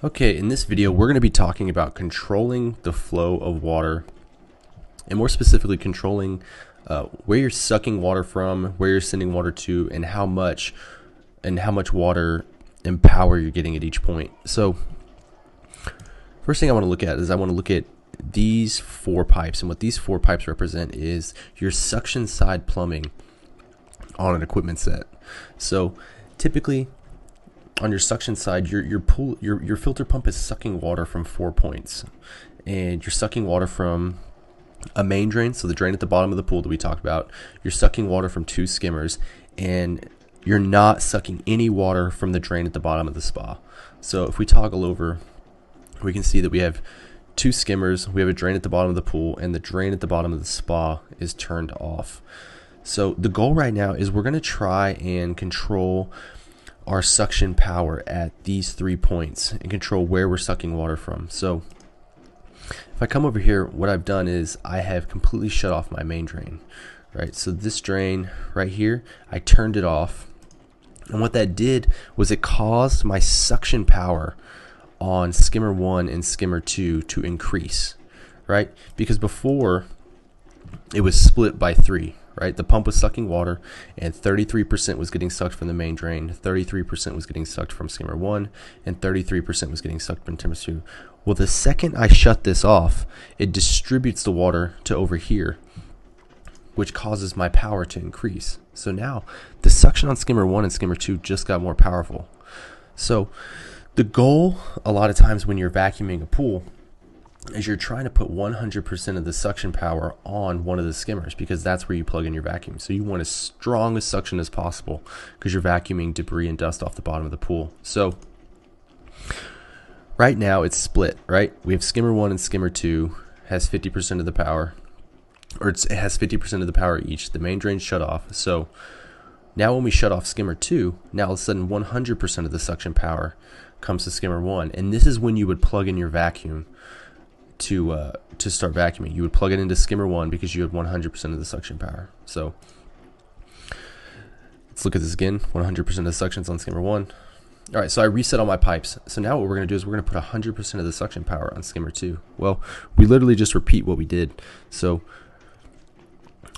Okay, in this video, we're going to be talking about controlling the flow of water, and more specifically, controlling where you're sucking water from, where you're sending water to, and how much water and power you're getting at each point. So, first thing I want to look at is I want to look at these four pipes, and what these four pipes represent is your suction side plumbing on an equipment set. So, typically, on your suction side, your filter pump is sucking water from 4 points, and you're sucking water from a main drain, so the drain at the bottom of the pool that we talked about. You're sucking water from 2 skimmers, and you're not sucking any water from the drain at the bottom of the spa. So if we toggle over, we can see that we have 2 skimmers, we have a drain at the bottom of the pool, and the drain at the bottom of the spa is turned off. So the goal right now is we're going to try and control our suction power at these 3 points and control where we're sucking water from. So if I come over here, what I've done is I have completely shut off my main drain, right? So this drain right here, I turned it off, and what that did was it caused my suction power on skimmer 1 and skimmer 2 to increase, right? Because before it was split by 3. Right, the pump was sucking water, and 33% was getting sucked from the main drain, 33% was getting sucked from skimmer 1, and 33% was getting sucked from skimmer 2. Well, the second I shut this off, it distributes the water to over here, which causes my power to increase. So now the suction on skimmer 1 and skimmer 2 just got more powerful. So the goal a lot of times when you're vacuuming a pool is you're trying to put 100% of the suction power on one of the skimmers, because that's where you plug in your vacuum. So you want as strong a suction as possible because you're vacuuming debris and dust off the bottom of the pool. So right now it's split, right? We have skimmer 1 and skimmer 2 has 50% of the power, or it has 50% of the power each. The main drain shut off. So now when we shut off skimmer 2, now all of a sudden 100% of the suction power comes to skimmer 1. And this is when you would plug in your vacuum to start vacuuming. You would plug it into skimmer 1 because you had 100% of the suction power. So let's look at this again. 100% of the suction's on skimmer 1. All right, so I reset all my pipes. So now what we're going to do is we're going to put 100% of the suction power on skimmer 2. Well, we literally just repeat what we did. So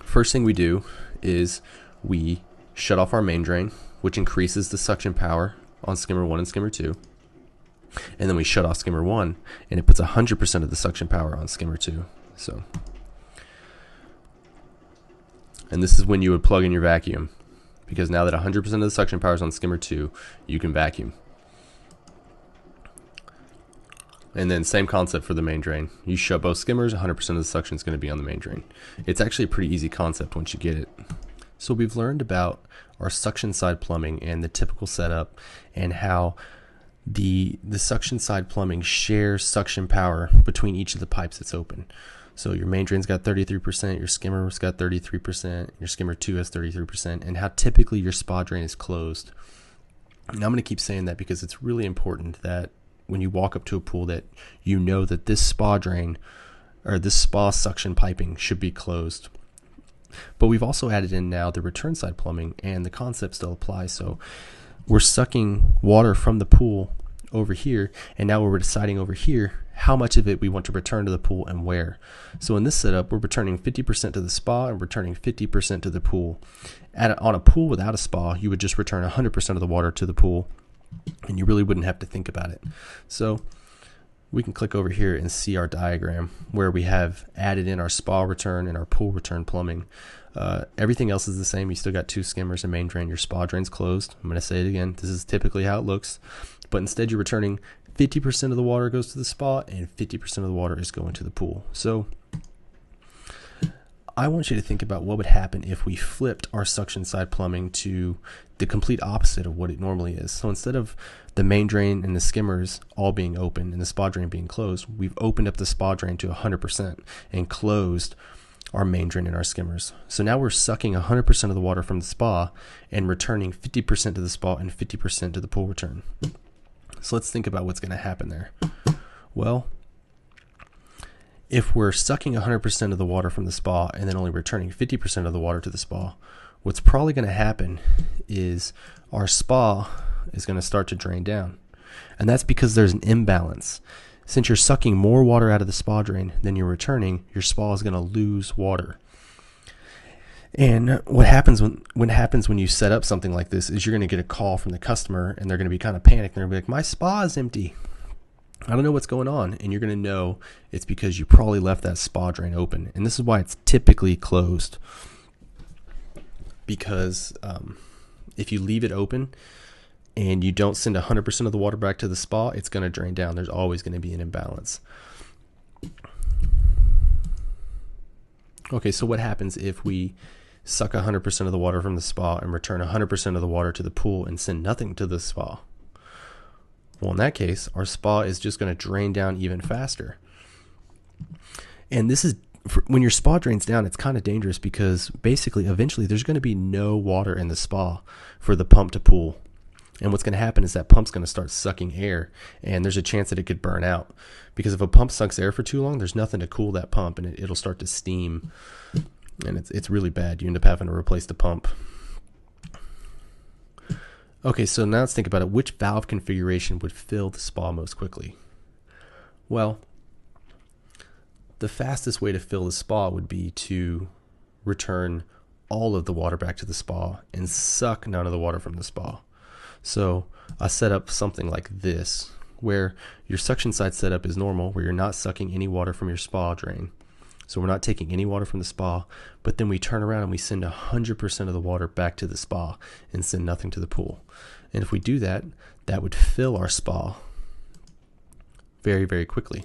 first thing we do is we shut off our main drain, which increases the suction power on skimmer 1 and skimmer 2. And then we shut off skimmer 1, and it puts 100% of the suction power on skimmer 2. So, and this is when you would plug in your vacuum, because now that 100% of the suction power is on skimmer 2, you can vacuum. And then same concept for the main drain. You shut both skimmers, 100% of the suction is going to be on the main drain. It's actually a pretty easy concept once you get it. So we've learned about our suction side plumbing and the typical setup, and how the suction side plumbing shares suction power between each of the pipes that's open. So your main drain's got 33%, your skimmer's got 33%, your skimmer 2 has 33%, and how typically your spa drain is closed. And I'm going to keep saying that because it's really important that when you walk up to a pool that you know that this spa drain or this spa suction piping should be closed. But we've also added in now the return side plumbing, and the concept still applies. So we're sucking water from the pool over here, and now we're deciding over here how much of it we want to return to the pool and where. So in this setup, we're returning 50% to the spa and returning 50% to the pool. On a pool without a spa, you would just return 100% of the water to the pool, and you really wouldn't have to think about it. So we can click over here and see our diagram where we have added in our spa return and our pool return plumbing. Everything else is the same. You still got 2 skimmers and main drain. Your spa drain's closed. I'm going to say it again. This is typically how it looks. But instead you're returning 50% of the water goes to the spa and 50% of the water is going to the pool. So I want you to think about what would happen if we flipped our suction side plumbing to the complete opposite of what it normally is. So instead of the main drain and the skimmers all being open and the spa drain being closed, we've opened up the spa drain to 100% and closed our main drain and our skimmers. So now we're sucking 100% of the water from the spa and returning 50% to the spa and 50% to the pool return. So let's think about what's going to happen there. Well, if we're sucking 100% of the water from the spa and then only returning 50% of the water to the spa, what's probably going to happen is our spa is going to start to drain down. And that's because there's an imbalance. Since you're sucking more water out of the spa drain than you're returning, your spa is going to lose water. And what happens when you set up something like this is you're going to get a call from the customer, and they're going to be kind of panicked. They're going to be like, my spa is empty. I don't know what's going on. And you're going to know it's because you probably left that spa drain open. And this is why it's typically closed. Because if you leave it open and you don't send 100% of the water back to the spa, it's going to drain down. There's always going to be an imbalance. Okay, so what happens if we suck 100% of the water from the spa and return 100% of the water to the pool and send nothing to the spa? Well, in that case, our spa is just going to drain down even faster. And this is, when your spa drains down, it's kind of dangerous because basically, eventually, there's going to be no water in the spa for the pump to pool. And what's going to happen is that pump's going to start sucking air, and there's a chance that it could burn out. Because if a pump sucks air for too long, there's nothing to cool that pump, and it'll start to steam. And it's really bad. You end up having to replace the pump. Okay, so now let's think about it. Which valve configuration would fill the spa most quickly? Well, the fastest way to fill the spa would be to return all of the water back to the spa and suck none of the water from the spa. So I set up something like this, where your suction side setup is normal, where you're not sucking any water from your spa drain. So we're not taking any water from the spa, but then we turn around and we send 100% of the water back to the spa and send nothing to the pool. And if we do that, that would fill our spa very, very quickly.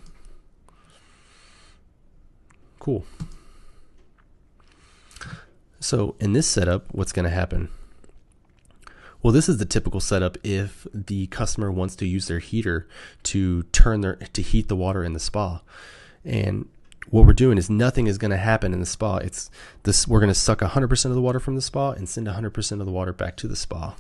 Cool. So in this setup, what's going to happen? Well, this is the typical setup if the customer wants to use their heater to heat the water in the spa. And what we're doing is nothing is going to happen in the spa. We're going to suck 100% of the water from the spa and send 100% of the water back to the spa.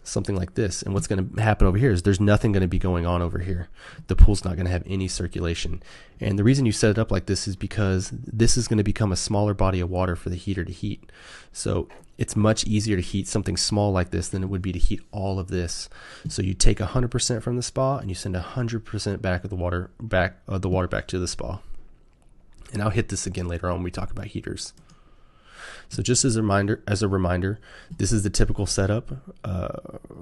Something like this. And what's going to happen over here is there's nothing going to be going on over here. The pool's not going to have any circulation. And the reason you set it up like this is because this is going to become a smaller body of water for the heater to heat. So it's much easier to heat something small like this than it would be to heat all of this. So you take 100% from the spa and you send 100% back of the water back to the spa. And I'll hit this again later on when we talk about heaters. So just as a reminder, this is the typical setup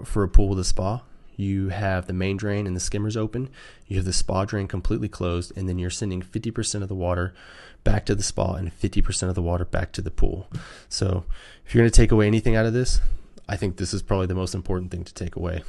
for a pool with a spa. You have the main drain and the skimmers open. You have the spa drain completely closed, and then you're sending 50% of the water back to the spa and 50% of the water back to the pool. So if you're going to take away anything out of this, I think this is probably the most important thing to take away.